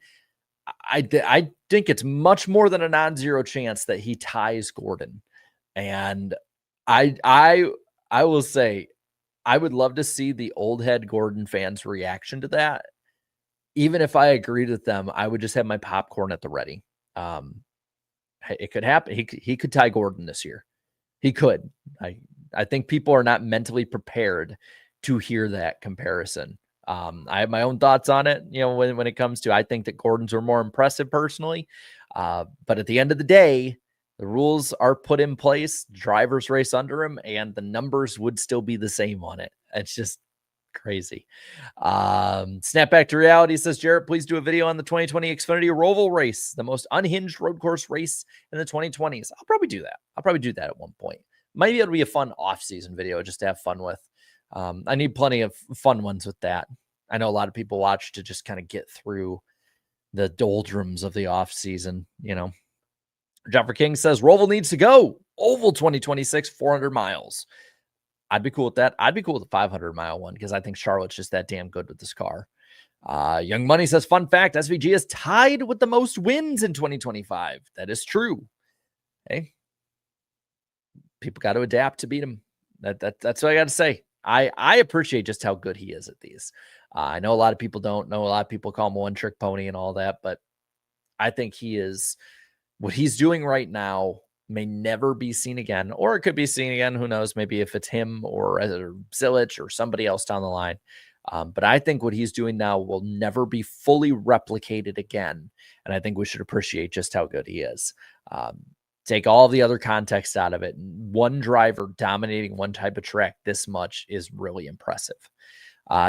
I think it's much more than a non-zero chance that he ties Gordon. And I will say, I would love to see the old head Gordon fans' reaction to that. Even if I agreed with them, I would just have my popcorn at the ready. It could happen. He could tie Gordon this year. He could. I think people are not mentally prepared to hear that comparison. I have my own thoughts on it. You know, when it comes to, I think that Gordon's are more impressive personally. But at the end of the day, the rules are put in place. Drivers race under him, and the numbers would still be the same on it. It's just crazy. Snap back to reality says, Jarrett, please do a video on the 2020 Xfinity ROVAL race, the most unhinged road course race in the 2020s. I'll probably do that. At one point. Maybe it'll be a fun off-season video just to have fun with. I need plenty of fun ones with that. I know a lot of people watch to just kind of get through the doldrums of the off-season, you know. Jeffrey King says, Roval needs to go. Oval 2026, 400 miles. I'd be cool with that. I'd be cool with the 500-mile one because I think Charlotte's just that damn good with this car. Young Money says, fun fact, SVG is tied with the most wins in 2025. That is true. Hey, people got to adapt to beat him. That's what I got to say. I appreciate just how good he is at these. I know a lot of people don't know. A lot of people call him a one-trick pony and all that, but I think what he's doing right now may never be seen again, or it could be seen again. Who knows? Maybe if it's him or Zilich or somebody else down the line. But I think what he's doing now will never be fully replicated again. And I think we should appreciate just how good he is. Take all the other context out of it. One driver dominating one type of track this much is really impressive.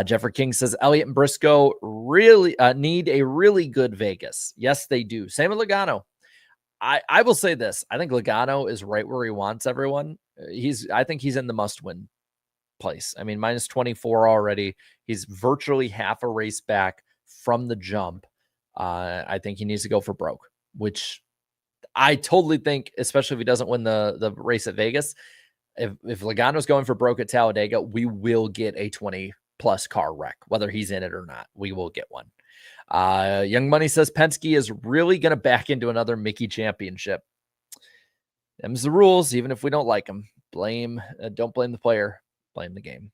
Jeffrey King says, Elliott and Briscoe really need a really good Vegas. Yes, they do. Same with Logano. I will say this. I think Logano is right where he wants everyone. I think he's in the must-win place. I mean, minus 24 already. He's virtually half a race back from the jump. I think he needs to go for broke, which I totally think, especially if he doesn't win the race at Vegas, if Logano's going for broke at Talladega, we will get a 20-plus car wreck, whether he's in it or not. We will get one. Young Money says Penske is really going to back into another Mickey championship. Them's the rules, even if we don't like them. Don't blame the player, blame the game.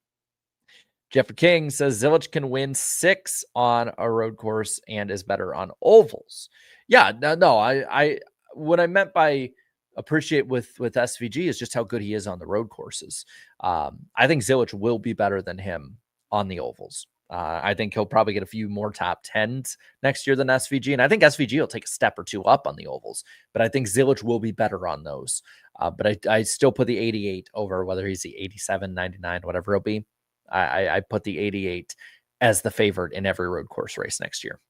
Jeffrey King says Zilich can win 6 on a road course and is better on ovals. Yeah, no, I what I meant by appreciate with SVG is just how good he is on the road courses. I think Zilich will be better than him on the ovals. I think he'll probably get a few more top 10s next year than SVG. And I think SVG will take a step or two up on the ovals, but I think Zilich will be better on those. But I still put the 88 over whether he's the 87, 99, whatever it'll be. I put the 88 as the favorite in every road course race next year.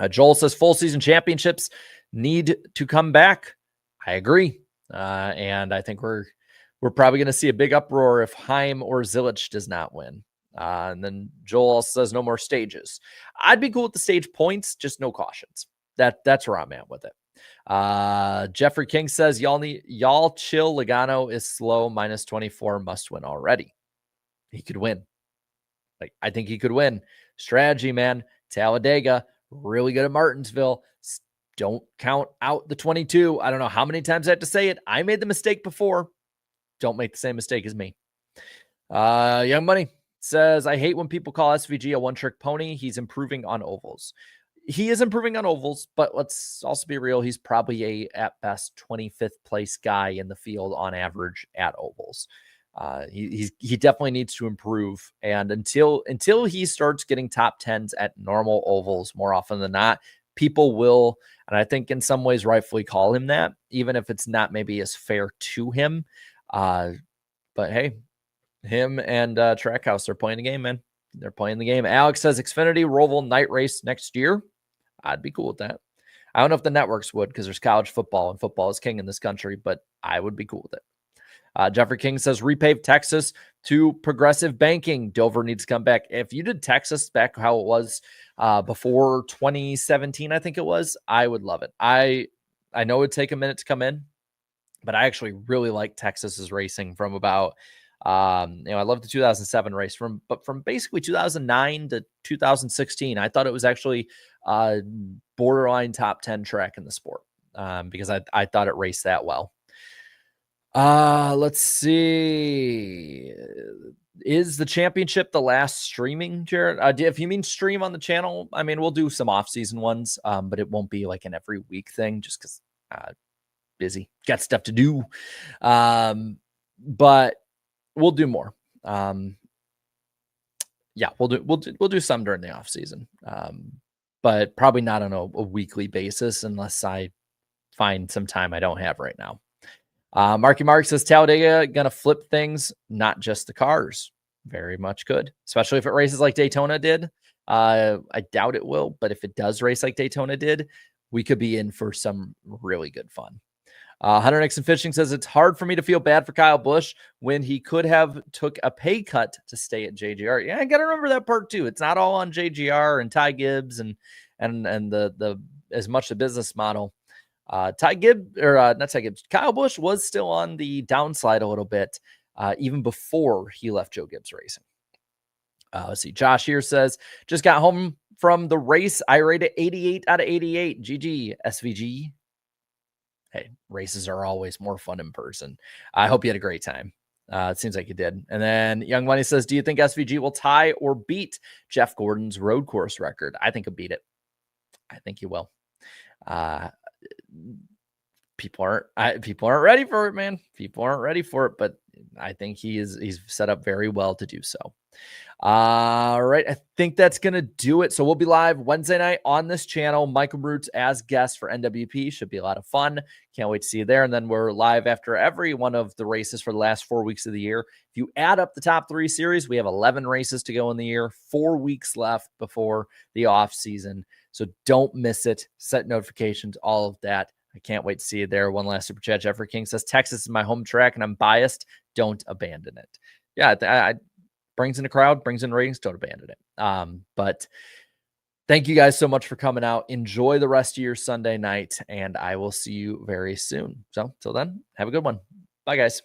Joel says full season championships need to come back. I agree. And I think we're probably going to see a big uproar if Heim or Zilich does not win. And then Joel also says no more stages. I'd be cool with the stage points, just no cautions. That's where I'm at with it. Jeffrey King says y'all chill. Logano is slow, minus 24, must win already. He could win. I think he could win. Strategy, man. Talladega, really good at Martinsville. Don't count out the 22. I don't know how many times I have to say it. I made the mistake before. Don't make the same mistake as me. Young Money says, I hate when people call SVG a one-trick pony. He's improving on ovals. He is improving on ovals, but let's also be real. He's probably at best 25th place guy in the field on average at ovals. He definitely needs to improve. And until he starts getting top 10s at normal ovals more often than not, people will, and I think in some ways rightfully call him that, even if it's not maybe as fair to him. But hey, him and Trackhouse are playing the game, man. They're playing the game. Alex says Xfinity Roval night race next year. I'd be cool with that. I don't know if the networks would because there's college football and football is king in this country, but I would be cool with it. Jeffrey King says repave Texas to progressive banking. Dover needs to come back. If you did Texas back how it was before 2017, I think it was, I would love it. I know it would take a minute to come in, but I actually really like Texas's racing from about I love the 2007 race but from basically 2009 to 2016, I thought it was actually borderline top 10 track in the sport because I thought it raced that well. Let's see. Is the championship the last streaming, Jared? If you mean stream on the channel, I mean, we'll do some off-season ones, but it won't be like an every week thing just because busy, got stuff to do. But we'll do more. Yeah, we'll do some during the off season. But probably not on a weekly basis unless I find some time I don't have right now. Marky Mark says Talladega gonna flip things, not just the cars. Very much could, especially if it races like Daytona did. I doubt it will, but if it does race like Daytona did, we could be in for some really good fun. Hunter Nixon Fishing says it's hard for me to feel bad for Kyle Busch when he could have took a pay cut to stay at JGR. Yeah, I got to remember that part too. It's not all on JGR and Ty Gibbs and the as much the business model. Kyle Busch was still on the downslide a little bit even before he left Joe Gibbs Racing. Let's see. Josh here says just got home from the race. I rated 88 out of 88. GG SVG. Hey, races are always more fun in person. I hope you had a great time. It seems like you did. And then Young Money says, do you think SVG will tie or beat Jeff Gordon's road course record? I think he'll beat it. I think he will. People aren't ready for it, man. People aren't ready for it, but I think he's set up very well to do so. All right. I think that's going to do it. So we'll be live Wednesday night on this channel. Michael Roots as guest for NWP. Should be a lot of fun. Can't wait to see you there. And then we're live after every one of the races for the last 4 weeks of the year. If you add up the top 3 series, we have 11 races to go in the year, 4 weeks left before the off season. So don't miss it. Set notifications, all of that. I can't wait to see you there. One last super chat. Jeffrey King says, Texas is my home track and I'm biased. Don't abandon it. Yeah, I brings in a crowd, brings in ratings, don't abandon it. But thank you guys so much for coming out. Enjoy the rest of your Sunday night, and I will see you very soon. So till then, have a good one. Bye, guys.